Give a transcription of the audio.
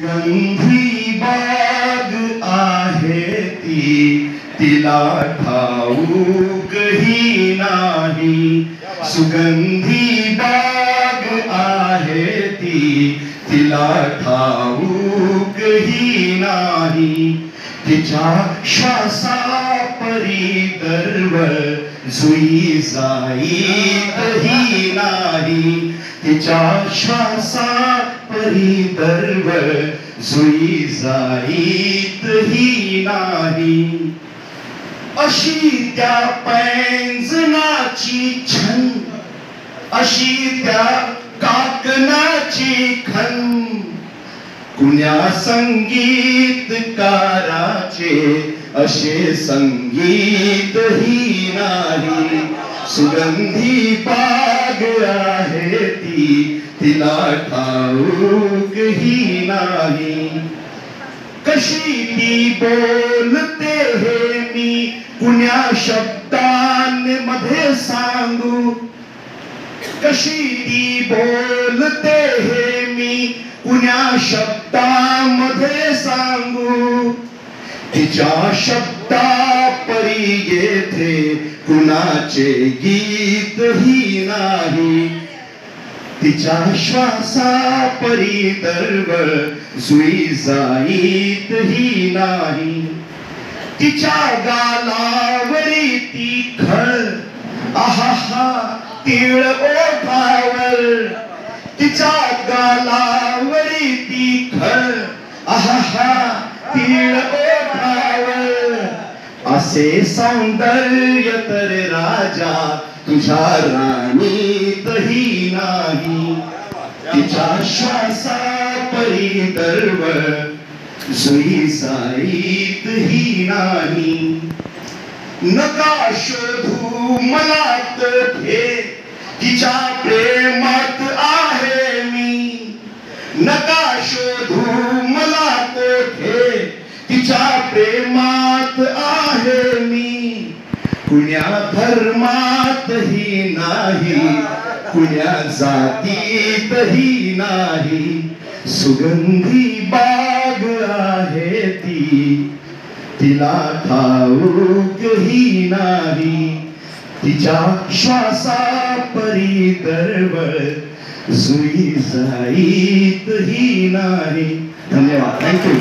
गंधी बाग आहे तिला ठाऊकही नाही. सुगंधी बाग आहे तिला ठाऊकही नाही. तिच्या श्वासा परी दरवळ जुई जाईतही नाही. तिच्या श्वासा परी दरवळ जुई जाईतही नाही. अशी त्या पैंजणाची छन, अशी त्या काकणाची खन, कुण्या संगीतकाराचे असे संगीतही नाही. सुगंधी बाग आहे तिला ठाऊकही नाही. कशी ती बोलते हे मी कुण्या शब्दांमध्ये सांगू. कशी ती बोलते हे मी कुण्या शब्दामध्ये सांगू. तिच्या शब्दा परी येथे कुणाचे गीतही नाही. तिच्या श्वासा परी दरवळ जुई जाईतही नाही. तिच्या गालावरी ती खळ, आहा तीळ ओठावर. तिच्या गालावरी ती खळ, आहा तीळ ओठावर. असे सौंदर्य तर राजा तुझ्या राणीतही नाही. तिच्या श्वासा परी दरवळ जुई जाईतही नाही. नका शोधू मला तोठे तिच्या प्रेमात आहे मी. नका शोधू मला तोठे तिच्या प्रेमात आहे मी. कुण्या धर्मातही नाही, कुण्या जातीतही नाही. सुगंधी बाग आहे तिला ठाऊकही नाही. तिच्या श्वासा परी दरवळ जुई जाईतही नाही. धन्यवाद. थँक्यू.